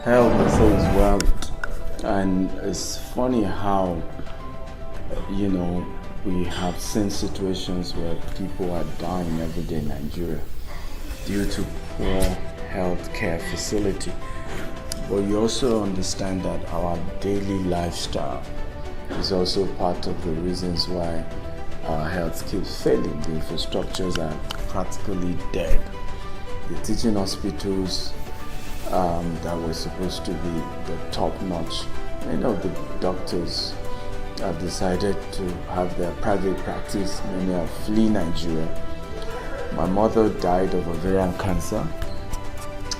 Health says wealth, and it's funny how we have seen situations where people are dying every day in Nigeria due to poor healthcare facility. But you also understand that our daily lifestyle is also part of the reasons why our health keeps failing. The infrastructures are practically dead. The teaching hospitals that were supposed to be the top notch, many of the doctors have decided to have their private practice. Many are fleeing Nigeria. My mother died of ovarian cancer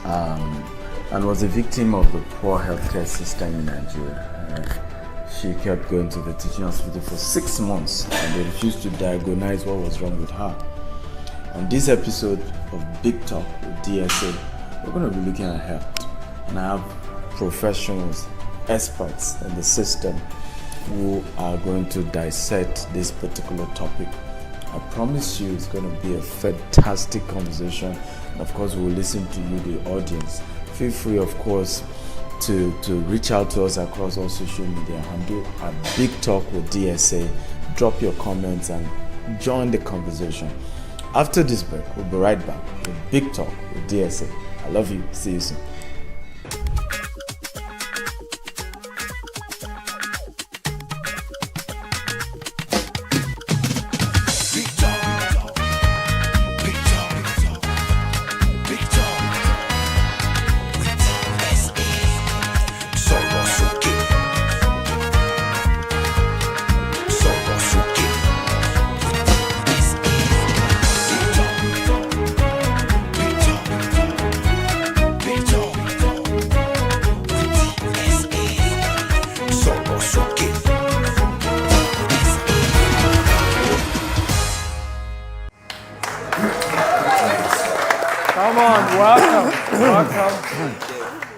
and was a victim of the poor healthcare system in Nigeria. She kept going to the teaching hospital for 6 months and they refused to diagnose what was wrong with her. On this episode of Big Talk with DSA, we're going to be looking at health, and I have professionals, experts in the system who are going to dissect this particular topic. I promise you it's going to be a fantastic conversation, and of course we'll listen to you, the audience. Feel free, of course, to reach out to us across all social media handle at Big Talk with DSA. Drop your comments and join the conversation. After this break, we'll be right back with Big Talk with DSA. I love you. See you soon.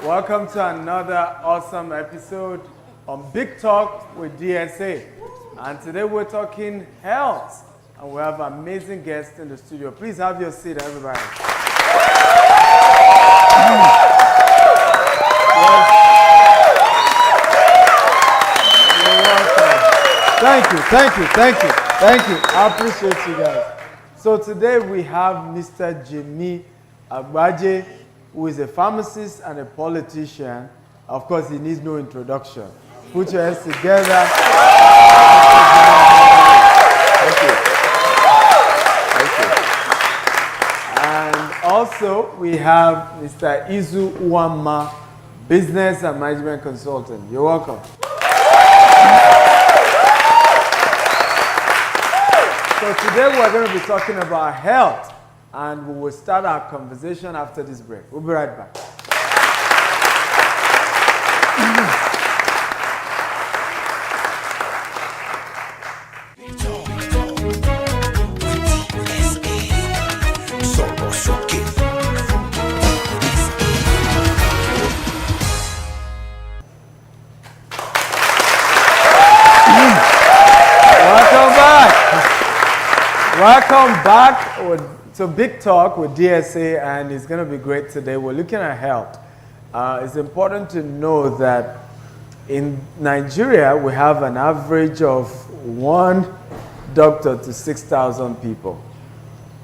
Welcome to another awesome episode on Big Talk with DSA. And today we're talking health. And we have amazing guests in the studio. Please have your seat, everybody. You're welcome. Thank you. I appreciate you guys. So today we have Mr. Jimmy Agbaje, who is a pharmacist and a politician. Of course, he needs no introduction. Put your hands together. Thank you. And also, we have Mr. Izu Uwama, business and management consultant. You're welcome. So today we're going to be talking about health. And we will start our conversation after this break. We'll be right back. Welcome back to Big Talk with DSA, and it's going to be great today. We're looking at health. It's important to know that in Nigeria, we have an average of 1 doctor to 6,000 people,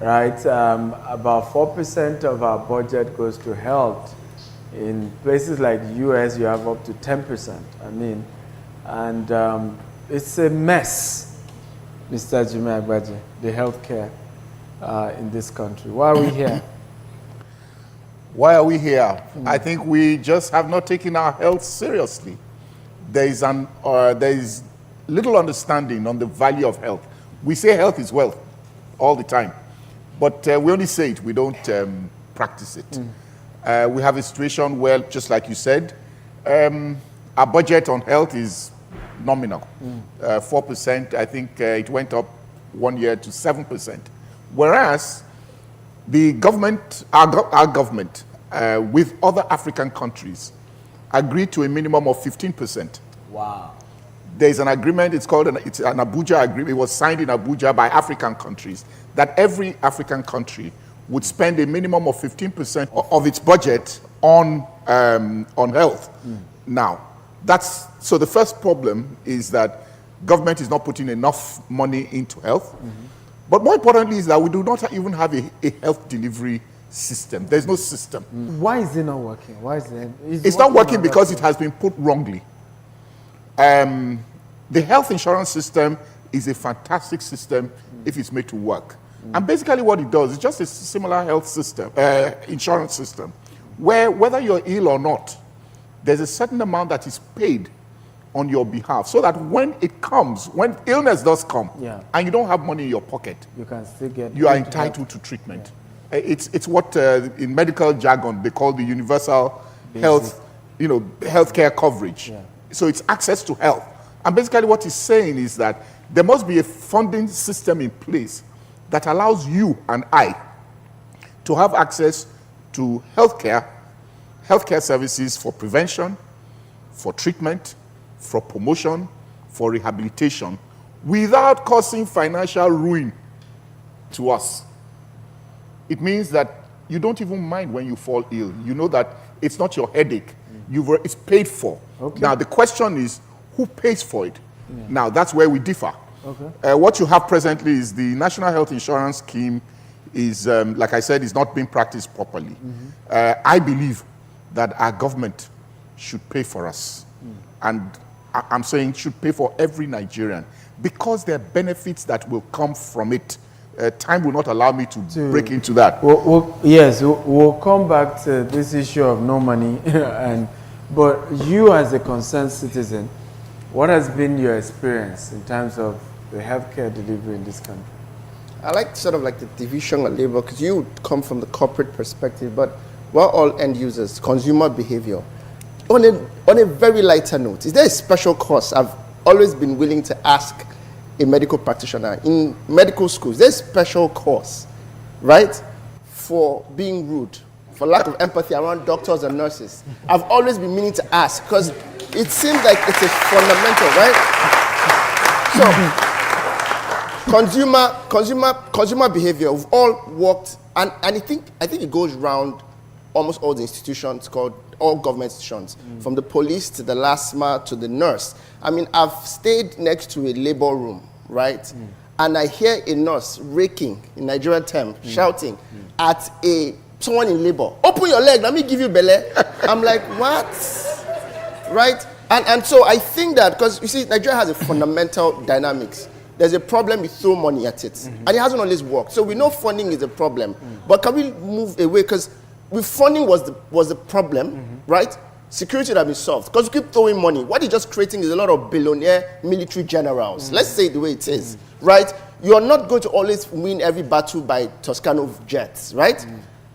right? About 4% of our budget goes to health. In places like the US, you have up to 10%. And it's a mess, Mr. Jimmy Agbaje, the healthcare in this country. Why are we here? Why are we here? I think we just have not taken our health seriously. There is little understanding on the value of health. We say health is wealth all the time, but we only say it, we don't practice it. We have a situation where, just like you said, our budget on health is nominal. 4%, I think it went up 1 year to 7%. Whereas the government, our government, with other African countries, agreed to a minimum of 15%. Wow. There's an agreement, it's an Abuja agreement, it was signed in Abuja by African countries, that every African country would spend a minimum of 15% of its budget on on health. Now, so the first problem is that government is not putting enough money into health. But more importantly is that we do not even have a health delivery system. There's no system. Why is it not working? Why is it? It's not working because it has been put wrongly. The health insurance system is a fantastic system if it's made to work. And basically what it does is just a similar health system, insurance system, where whether you're ill or not, there's a certain amount that is paid on your behalf, so that when it comes, when illness does come, and you don't have money in your pocket, you can still get. You are entitled to treatment. It's what in medical jargon they call the universal health, healthcare coverage. So it's access to health. And basically what he's saying is that there must be a funding system in place that allows you and I to have access to healthcare services for prevention, for treatment, for promotion, for rehabilitation, without causing financial ruin to us. It means that you don't even mind when you fall ill. You know that it's not your headache. It's paid for. Okay. Now, the question is, who pays for it? Now, that's where we differ. Okay. What you have presently is the National Health Insurance Scheme is, like I said, is not being practiced properly. I believe that our government should pay for us. And I'm saying should pay for every Nigerian, because there are benefits that will come from it. Time will not allow me to break into that. We'll come back to this issue of no money. But you as a concerned citizen, what has been your experience in terms of the healthcare delivery in this country? I like sort of like the division of labor, because you come from the corporate perspective, but we're all end users, consumer behavior. On a very lighter note, is there a special course I've always been willing to ask a medical practitioner in medical schools? There's a special course, right, for being rude, for lack of empathy around doctors and nurses. I've always been meaning to ask, because it seems like it's a fundamental, right? So, consumer behavior, we've all worked, and I think it goes around almost all the institutions, called all government institutions, from the police to the LASMA to the nurse. I mean, I've stayed next to a labor room, right? And I hear a nurse raking, in Nigerian term, shouting at someone in labor. Open your leg, let me give you belly. I'm like, what? Right? And so I think that, because you see, Nigeria has a fundamental dynamics. There's a problem, we throw money at it. And it hasn't always worked. So we know funding is a problem. But can we move away? Because with funding was the problem, right? Security would have been solved. Because we keep throwing money. What you're just creating is a lot of billionaire military generals. Let's say it the way it is, right? You're not going to always win every battle by Toscano jets, right?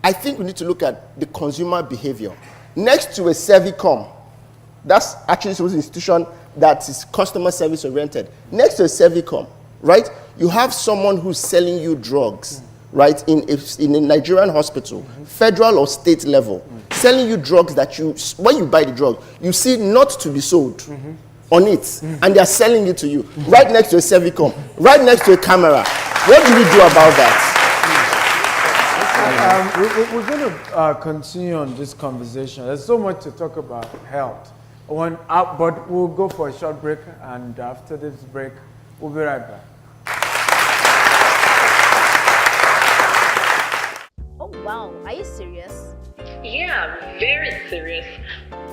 I think we need to look at the consumer behavior. Next to a Servicom, that's actually an institution that is customer service oriented. Next to a Servicom, right? You have someone who's selling you drugs, right, in a Nigerian hospital, federal or state level, selling you drugs that when you buy the drug, you see not to be sold on it, and they're selling it to you, right next to a Servicom, right next to a camera. What do we do about that? We're going to continue on this conversation. There's so much to talk about health. But we'll go for a short break, and after this break, we'll be right back. Oh wow, are you serious? Yeah, I'm very serious.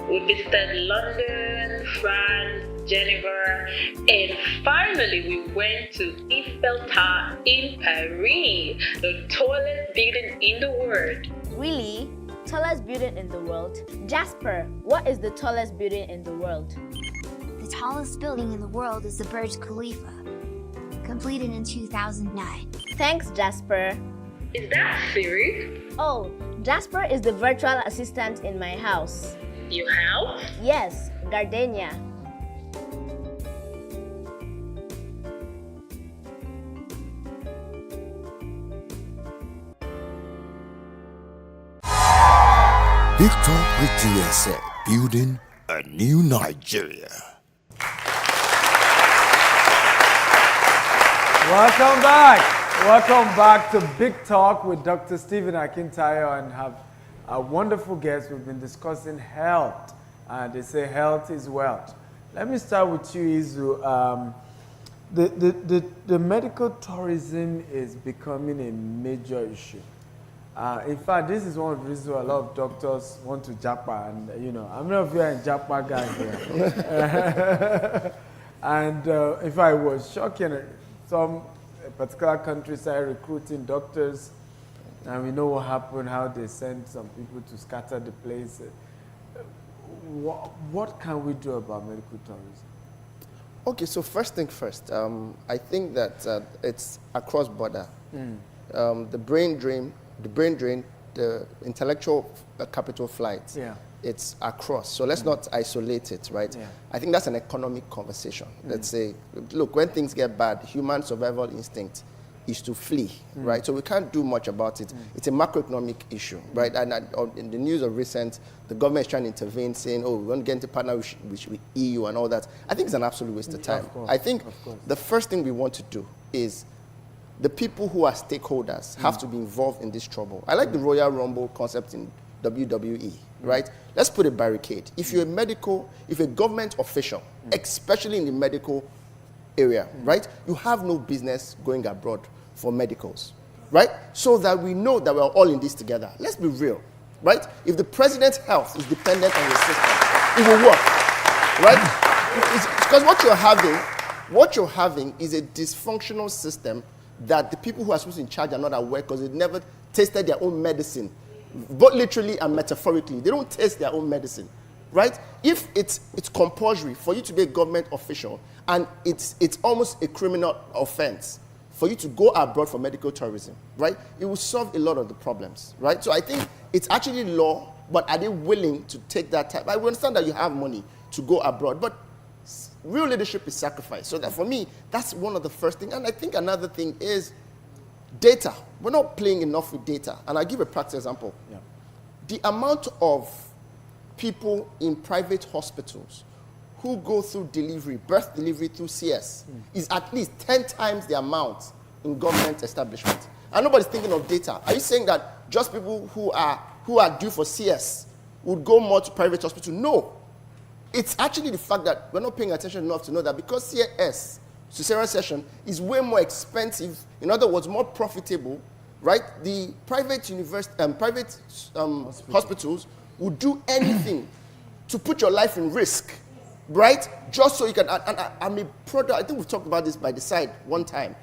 We visited London, France, Geneva, and finally we went to Eiffel Tower in Paris, the tallest building in the world. Really? Tallest building in the world? Jasper, what is the tallest building in the world? The tallest building in the world is the Burj Khalifa, completed in 2009. Thanks, Jasper. Is that serious? Oh, Jasper is the virtual assistant in my house. Your house? Yes, Gardenia. Big Talk with GSA, building a new Nigeria. Welcome back. Welcome back to Big Talk with Dr. Stephen Akintayo, and have a wonderful guest. We've been discussing health. They say health is wealth. Let me start with you, Izu. The medical tourism is becoming a major issue. In fact, this is one of the reasons why a lot of doctors want to Japa, and you know, how many of you are in Japa guys here? And in fact, it was shocking. Some particular countries started recruiting doctors, and we know what happened, how they sent some people to scatter the place. What can we do about medical tourism? Okay, so first thing first, I think that it's across border. The brain drain, the intellectual capital flight, it's across. So let's not isolate it, right? Yeah. I think that's an economic conversation. Let's say, look, when things get bad, human survival instinct is to flee, right? So we can't do much about it. It's a macroeconomic issue, right? And in the news of recent, the government is trying to intervene, saying, oh, we want to get into partnership with EU and all that. I think it's an absolute waste of time. Of course, I think of course. the first thing we want to do is the people who are stakeholders have to be involved in this trouble. I like the Royal Rumble concept in WWE, right? Let's put a barricade. If you're a government official, especially in the medical area, right? You have no business going abroad for medicals, right? So that we know that we're all in this together. Let's be real, right? If the president's health is dependent on the system, it will work, right? Because what you're having is a dysfunctional system that the people who are supposed to be in charge are not aware because they've never tasted their own medicine, both literally and metaphorically. They don't taste their own medicine, right? If it's compulsory for you to be a government official and it's almost a criminal offense for you to go abroad for medical tourism, right? It will solve a lot of the problems, right? So I think it's actually law, but are they willing to take that time? I understand that you have money to go abroad, but real leadership is sacrifice. So that for me, that's one of the first things. And I think another thing is data. We're not playing enough with data. And I'll give a practical example. Yeah. The amount of people in private hospitals who go through birth delivery through CS is at least 10 times the amount in government establishments. And nobody's thinking of data. Are you saying that just people who are due for CS would go more to private hospital? No. It's actually the fact that we're not paying attention enough to know that because CS, cesarean section, is way more expensive, in other words, more profitable, right? The private hospitals would do anything to put your life in risk, right? Just so you can, and I'm a product, I think we've talked about this by the side one time.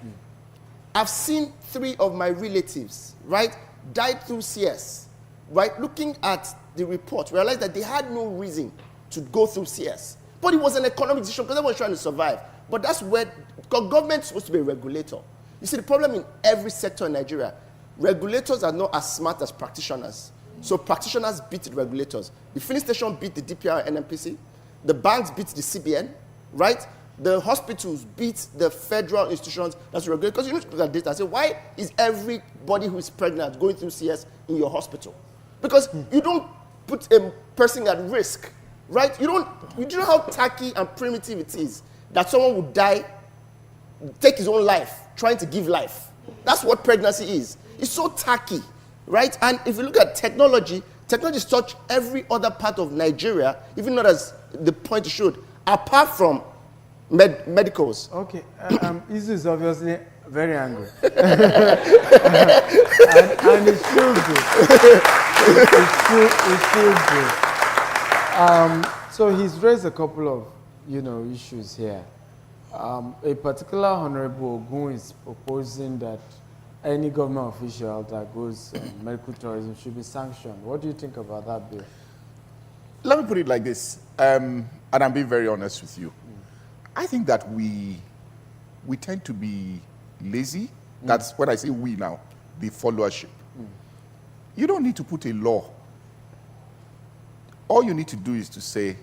I've seen 3 of my relatives, right, died through CS, right? Looking at the report, realized that they had no reason to go through CS. But it was an economic decision because everyone was trying to survive. But that's where, because government is supposed to be a regulator. You see, the problem in every sector in Nigeria, regulators are not as smart as practitioners. So practitioners beat the regulators. The filling station beat the DPR and NNPC. The banks beat the CBN, right? The hospitals beat the federal institutions that's regulated. Because you need to look at data and say, why is everybody who is pregnant going through CS in your hospital? Because you don't put a person at risk, right? You know how tacky and primitive it is that someone would die, take his own life, trying to give life. That's what pregnancy is. It's so tacky, right? And if you look at technology has touched every other part of Nigeria, even not as the point it should, apart from medicals. Okay, Izu is obviously very angry. and it should be. It should be. So he's raised a couple of, issues here. A particular Honorable Ogun is proposing that any government official that goes medical tourism should be sanctioned. What do you think about that bill? Let me put it like this, and I'm being very honest with you. I think that we tend to be lazy. That's when I say we now, the followership. You don't need to put a law. All you need to do is to say,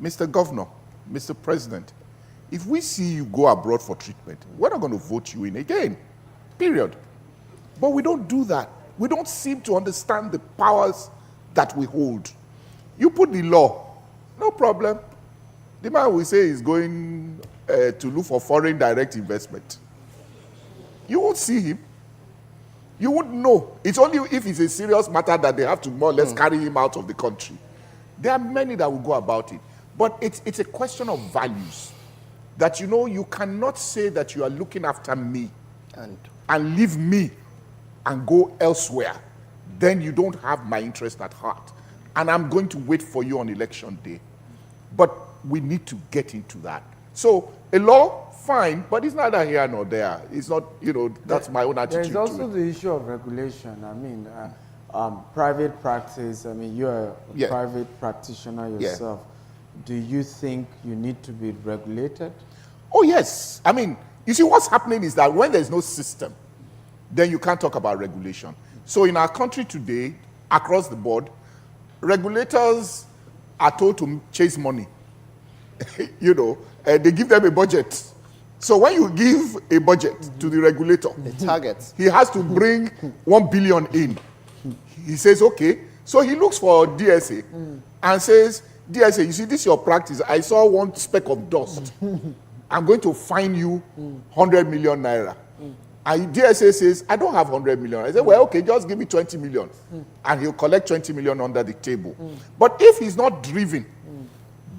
Mr. Governor, Mr. President, if we see you go abroad for treatment, we're not going to vote you in again, period. But we don't do that. We don't seem to understand the powers that we hold. You put the law, no problem. The man will say he's going to look for foreign direct investment. You won't see him. You wouldn't know. It's only if it's a serious matter that they have to more or less carry him out of the country. There are many that will go about it. But it's a question of values. That, you know, you cannot say that you are looking after me and leave me and go elsewhere. Then you don't have my interest at heart. And I'm going to wait for you on election day. But we need to get into that. So a law, fine, but it's neither here nor there. It's not, you know, that's my own attitude. There's also the issue of regulation. I mean, private practice, I mean, you're a private practitioner yourself. Do you think you need to be regulated? Oh, yes. I mean, you see, what's happening is that when there's no system, then you can't talk about regulation. So in our country today, across the board, regulators are told to chase money. You know, they give them a budget. So when you give a budget to the regulator, the target, he has to bring 1 billion in. He says, okay. So he looks for DSA and says, DSA, you see, this is your practice. I saw one speck of dust. I'm going to fine you 100 million naira. And DSA says, I don't have 100 million. I say, well, okay, just give me 20 million. And he'll collect 20 million under the table. But if he's not driven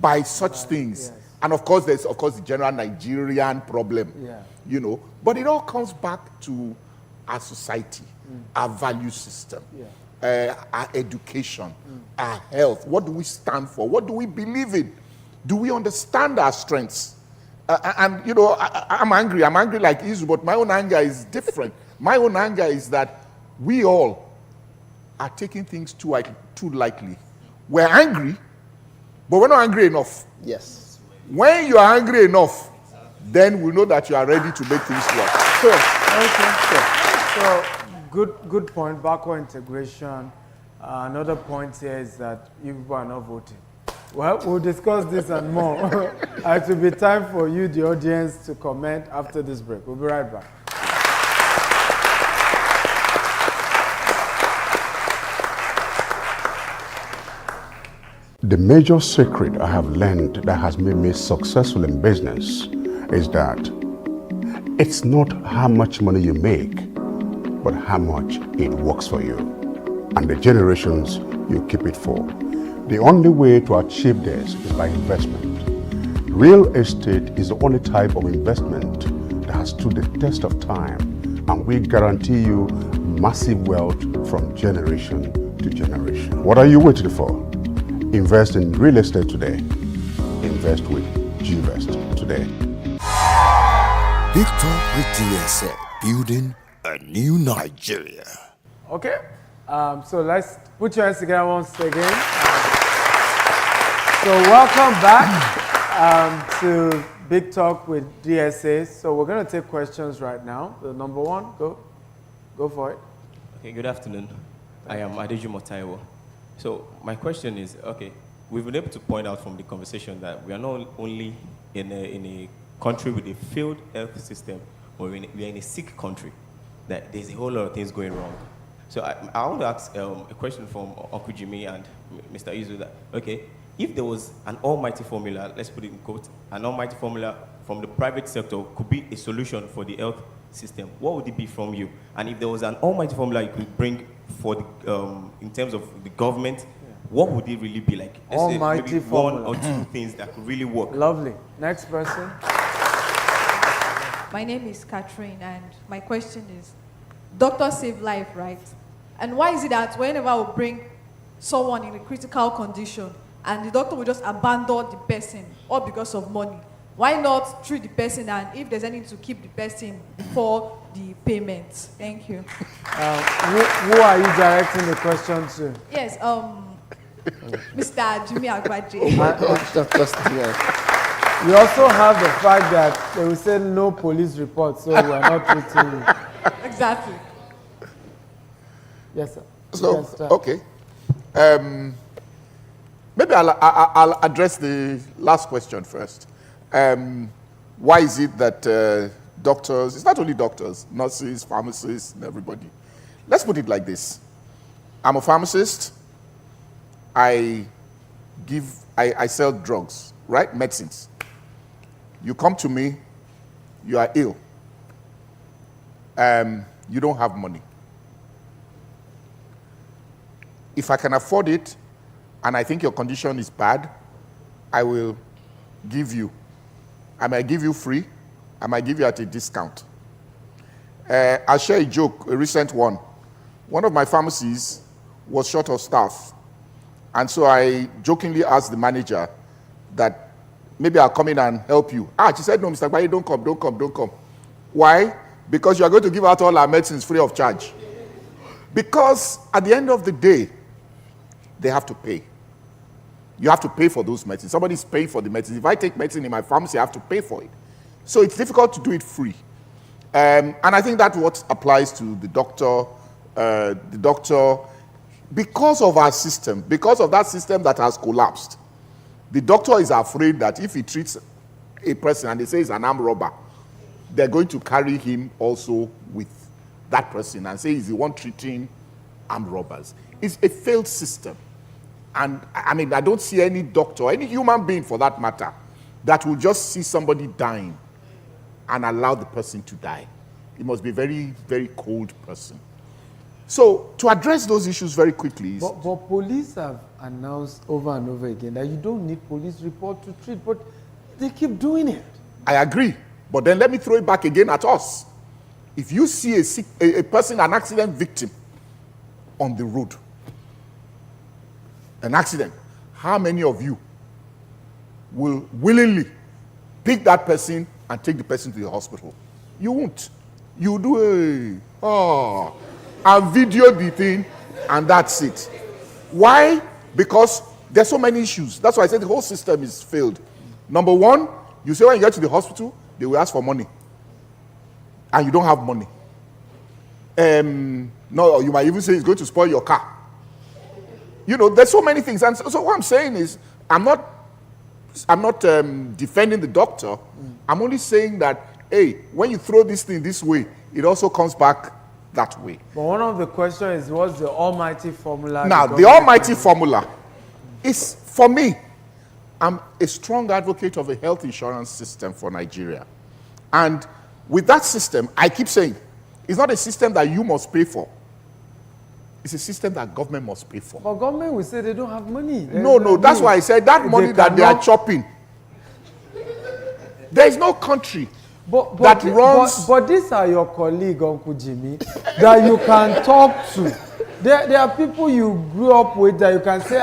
by such things, and of course, there's, of course, the general Nigerian problem, you know, but it all comes back to our society, our value system, our education, our health. What do we stand for? What do we believe in? Do we understand our strengths? And, you know, I'm angry. I'm angry like Israel, but my own anger is different. My own anger is that we all are taking things too lightly. We're angry, but we're not angry enough. Yes. When you are angry enough, then we know that you are ready to make things work. So good point. Backward integration. Another point here is that you people are not voting. Well, we'll discuss this and more. It will be time for you, the audience, to comment after this break. We'll be right back. The major secret I have learned that has made me successful in business is that it's not how much money you make, but how much it works for you and the generations you keep it for. The only way to achieve this is by investment. Real estate is the only type of investment that has stood the test of time, and we guarantee you massive wealth from generation to generation. What are you waiting for? Invest in real estate today. Invest with GVest today. Big Talk with DSA, building a new Nigeria. Okay, so let's put your hands together once again. So welcome back to Big Talk with DSA. So we're going to take questions right now. The number one, go for it. Okay, good afternoon. I am Adeju Motayo. So my question is, okay, we've been able to point out from the conversation that we are not only in a country with a failed health system, but we are in a sick country, that there's a whole lot of things going wrong. So I want to ask a question from Uncle Jimmy and Mr. Izu that, okay, if there was an almighty formula, let's put it in quotes, an almighty formula from the private sector could be a solution for the health system, what would it be from you? And if there was an almighty formula you could bring for the, in terms of the government, what would it really be like? Let's almighty say maybe formula. 1 or 2 things that could really work. Lovely. Next person. My name is Catherine, and my question is, doctors save life, right? And why is it that whenever we bring someone in a critical condition, and the doctor will just abandon the person, all because of money? Why not treat the person, and if there's anything to keep the person before the payment? Thank you. Who are you directing the question to? Yes, Mr. Jimmy Agbaje. You also have the fact that they will say no police report, so we are not treating you. Exactly. Yes, sir. So, yes, sir. okay. Maybe I'll address the last question first. Why is it that doctors, it's not only doctors, nurses, pharmacists, and everybody. Let's put it like this. I'm a pharmacist. I sell drugs, right? Medicines. You come to me, you are ill. You don't have money. If I can afford it, and I think your condition is bad, I will give you. I might give you free. I might give you at a discount. I'll share a joke, a recent one. One of my pharmacies was short of staff. And so I jokingly asked the manager that maybe I'll come in and help you. She said, no, Mr. Baye, don't come. Why? Because you are going to give out all our medicines free of charge. Because at the end of the day, they have to pay. You have to pay for those medicines. Somebody's paying for the medicines. If I take medicine in my pharmacy, I have to pay for it. So it's difficult to do it free. And I think that's what applies to the doctor. Because of our system, because of that system that has collapsed, the doctor is afraid that if he treats a person and they say he's an armed robber, they're going to carry him also with that person and say he's the one treating armed robbers. It's a failed system. And I mean, I don't see any doctor, any human being for that matter, that will just see somebody dying and allow the person to die. It must be a very, very cold person. So, to address those issues very quickly... But police have announced over and over again that you don't need police report to treat, but they keep doing it. I agree. But then let me throw it back again at us. If you see a person, an accident victim on the road, an accident, how many of you will willingly pick that person and take the person to the hospital? You won't. You do and video the thing, and that's it. Why? Because there's so many issues. That's why I said the whole system is failed. Number one, you say when you get to the hospital, they will ask for money. And you don't have money. No, you might even say it's going to spoil your car. You know, there's so many things. And so what I'm saying is, I'm not defending the doctor. I'm only saying that, hey, when you throw this thing this way, it also comes back that way. But one of the questions is, what's the almighty formula? Now, the almighty formula is, for me, I'm a strong advocate of a health insurance system for Nigeria. And with that system, I keep saying, it's not a system that you must pay for. It's a system that government must pay for. But government will say they don't have money. No, that's why I said that money that they are chopping. There is no country that runs... But these are your colleagues, Uncle Jimmy, that you can talk to. There are people you grew up with that you can say,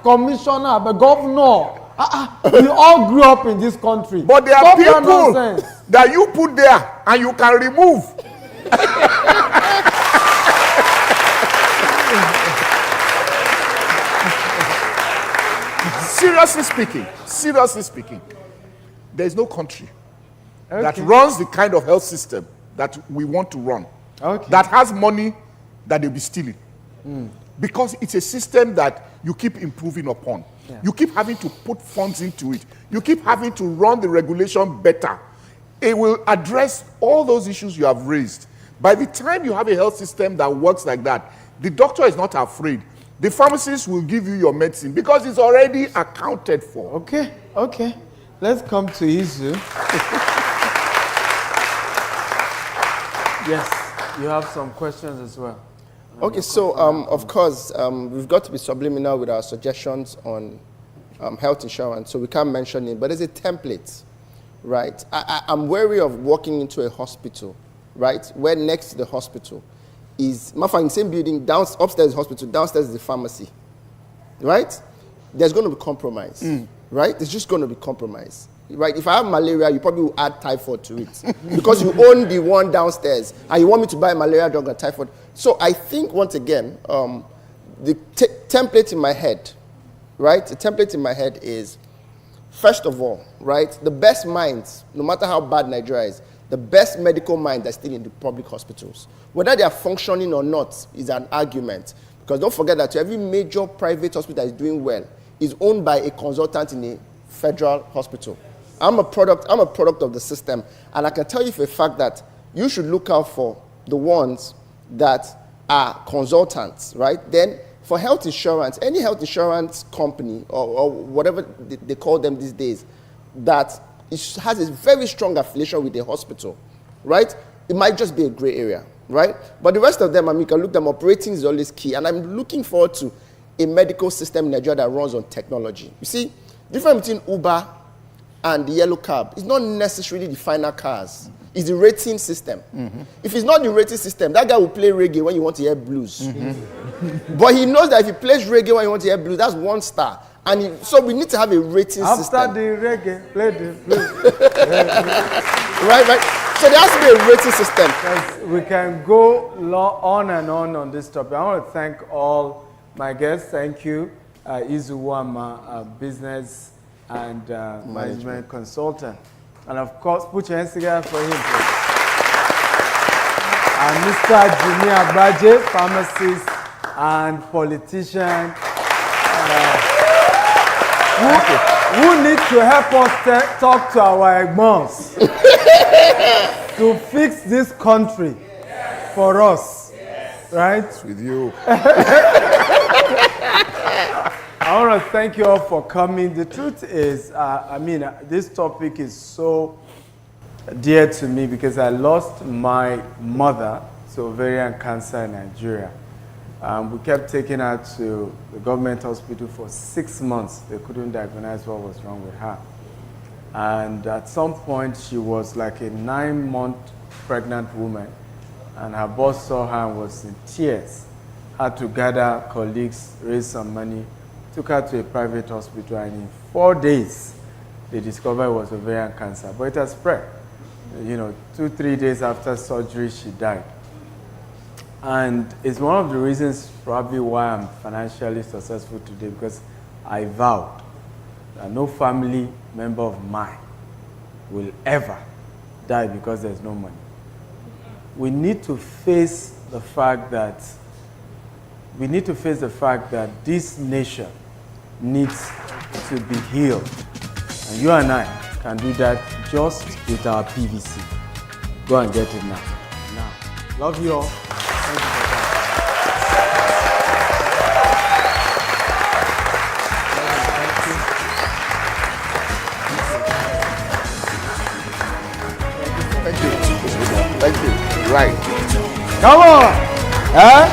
commissioner, but governor. We all grew up in this country. But there are people that you put there and you can remove. Seriously speaking, there is no country that runs the kind of health system that we want to run, that has money that they'll be stealing. Because it's a system that you keep improving upon. Yeah. You keep having to put funds into it. You keep having to run the regulation better. It will address all those issues you have raised. By the time you have a health system that works like that, the doctor is not afraid. The pharmacist will give you your medicine because it's already accounted for. Okay. Let's come to Izu. Yes, you have some questions as well. Okay, so of course, we've got to be subliminal with our suggestions on health insurance, so we can't mention it, but there's a template, right? I'm wary of walking into a hospital, right, where next to the hospital is, in the same building, upstairs is the hospital, downstairs is the pharmacy, right? There's going to be compromise, right? There's just going to be compromise. Right, if I have malaria, you probably will add typhoid to it because you own the one downstairs and you want me to buy malaria drug and typhoid. So I think, once again, the template in my head, right? The template in my head is, first of all, right, the best minds, no matter how bad Nigeria is, the best medical minds are still in the public hospitals. Whether they are functioning or not is an argument, because don't forget that every major private hospital that is doing well is owned by a consultant in a federal hospital. I'm a product of the system, and I can tell you for a fact that you should look out for the ones that are consultants, right? Then for health insurance, any health insurance company or whatever they call them these days, that has a very strong affiliation with the hospital, right? It might just be a gray area. right? But the rest of them, I mean, you can look them up. Ratings is always key. And I'm looking forward to a medical system in Nigeria that runs on technology. You see, the difference between Uber and the yellow cab is not necessarily the final cars. It's the rating system. If it's not the rating system, that guy will play reggae when you want to hear blues. But he knows that if he plays reggae when you want to hear blues, that's 1 star. And so we need to have a rating system. After the reggae, play the blues. Right. So there has to be a rating system. Yes, we can go on and on this topic. I want to thank all my guests. Thank you, Izuwama, business and management consultant. And of course, put your hands together for him. And Mr. Jimmy Abaje, pharmacist and politician, who needs to help us talk to our Egmons to fix this country for us. Right? It's with you. I want to thank you all for coming. The truth is, this topic is so dear to me because I lost my mother to ovarian cancer in Nigeria. We kept taking her to the government hospital for 6 months. They couldn't diagnose what was wrong with her. And at some point, she was like a 9-month pregnant woman. And her boss saw her and was in tears. Had to gather colleagues, raise some money, took her to a private hospital, and in 4 days, they discovered it was ovarian cancer. But it has spread. 2-3 days after surgery, she died. And it's one of the reasons probably why I'm financially successful today, because I vowed that no family member of mine will ever die because there's no money. We need to face the fact that this nation needs to be healed. And you and I can do that just with our PVC. Go and get it now. Love you all. Thank you for Thank you. Right. Come on! Huh?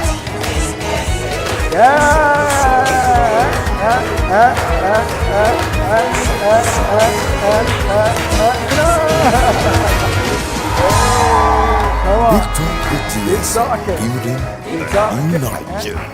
Victor Etienne, building a new Nigeria.